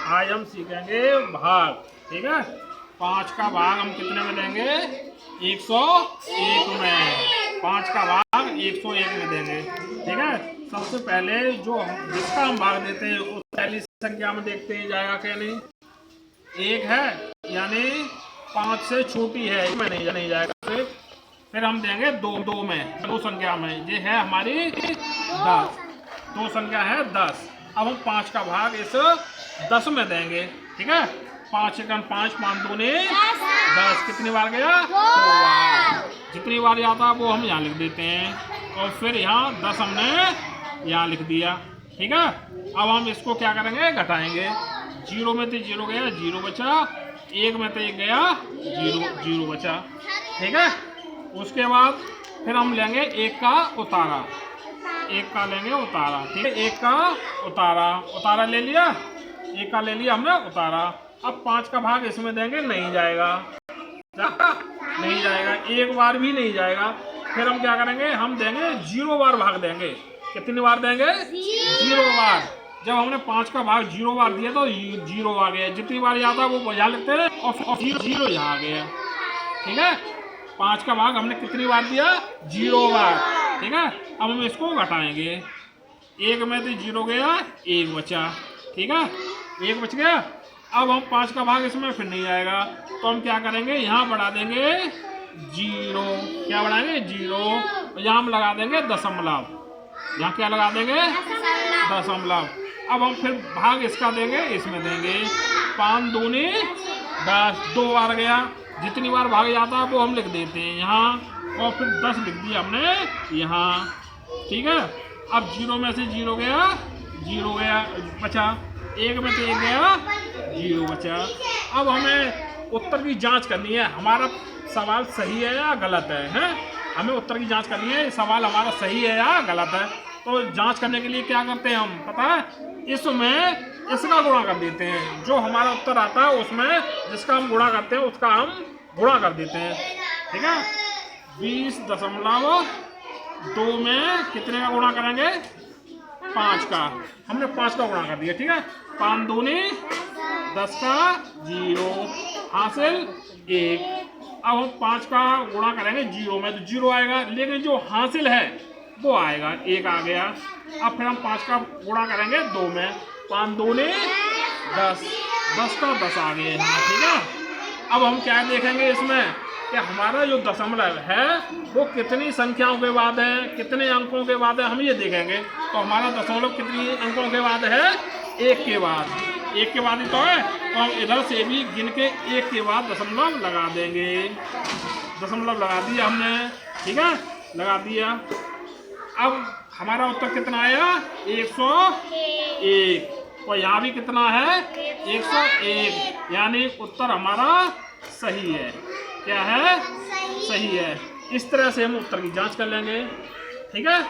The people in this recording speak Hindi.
आज हम सीखेंगे भाग। ठीक है, 5 का भाग हम कितने में देंगे? 101 में। 5 का भाग 101 में देंगे। ठीक है, सबसे पहले जिसका हम भाग देते हैं उस पहली संख्या में देखते हैं जाएगा क्या नहीं। 1 है यानी 5 से छोटी है, इसमें नहीं जाएगा। फिर हम देंगे 2 में, 2 संख्या में। ये है हमारी 10, 2 संख्या है 10। अब हम 5 का भाग इस 10 में देंगे। ठीक है, 5 एकम 5, 5 दूनी 10। कितनी बार गया? 2 बार। जितनी बार आता वो हम यहाँ लिख देते हैं और फिर यहाँ 10 हमने यहाँ लिख दिया। ठीक है, अब हम इसको क्या करेंगे? घटाएंगे। 0 में तो 0 गया, 0 बचा। 1 में तो 1 गया, 0 बचा। ठीक है, उसके बाद फिर हम लेंगे 1 का उतारा। 1 का लेंगे उतारा। ठीक है, 1 का उतारा ले लिया। 1 का ले लिया हमने उतारा। अब 5 का भाग इसमें देंगे, नहीं जाएगा, नहीं जाएगा, एक बार भी नहीं जाएगा। फिर हम क्या करेंगे? हम देंगे 0 बार भाग देंगे। कितनी बार देंगे? 0 बार। जब हमने 5 का भाग 0 बार दिया तो 0 आ गया। जितनी बार आता वो यहाँ लिखते हैं और 0 यहाँ आ गया। ठीक है, 5 का भाग हमने कितनी बार दिया? 0 बार। ठीक है, अब हम इसको घटाएंगे। 1 में तो 0 गया, 1 बचा। ठीक है, 1 बच गया। अब हम 5 का भाग इसमें फिर नहीं आएगा तो हम क्या करेंगे? यहाँ बढ़ा देंगे 0। क्या बढ़ाएंगे? 0। यहाँ हम लगा देंगे दशमलव। यहाँ क्या लगा देंगे? दशमलव। अब हम फिर भाग इसका देंगे, इसमें देंगे। 5 दूनी 10, 2 बार गया। जितनी बार भाग जाता है वो हम लिख देते हैं यहाँ और फिर 10 लिख दिया हमने यहाँ। ठीक है, अब 0 में से 0 गया, 0 गया बचा। 1 में से 1 गया, 0 बचा। अब हमें उत्तर की जांच करनी है, हमारा सवाल सही है या गलत है, हैं? हमें उत्तर की जांच करनी है, सवाल हमारा सही है या गलत है। तो जांच करने के लिए क्या करते हैं हम, पता है? इसमें इसका गुणा कर देते हैं। जो हमारा उत्तर आता है उसमें जिसका हम गुणा करते हैं उसका हम गुणा कर देते हैं। ठीक है, 20.2 में कितने का गुणा करेंगे? 5 का। हमने 5 का गुणा कर दिया। ठीक है, 5 दूनी 10 का 0 हासिल 1। अब हम 5 का गुणा करेंगे 0 में तो 0 आएगा, लेकिन जो हासिल है वो आएगा, 1 आ गया। अब फिर हम 5 का गुणा करेंगे 2 में। 5 दूनी 10, 10 का 10 आ गया। हाँ, ठीक है, अब हम क्या देखेंगे इसमें कि हमारा जो दशमलव है वो कितनी संख्याओं के बाद है, कितने अंकों के बाद है, हम ये देखेंगे। तो हमारा दशमलव कितनी अंकों के बाद है? 1 के बाद। 1 के बाद ही तो है, तो हम इधर से भी गिन के 1 के बाद दशमलव लगा देंगे। दशमलव लगा दिया हमने। ठीक है, लगा दिया। अब हमारा उत्तर कितना आया? 101। और यहाँ भी कितना है? 101। यानी उत्तर हमारा सही है। क्या है? सही है। इस तरह से हम उत्तर की जांच कर लेंगे। ठीक है।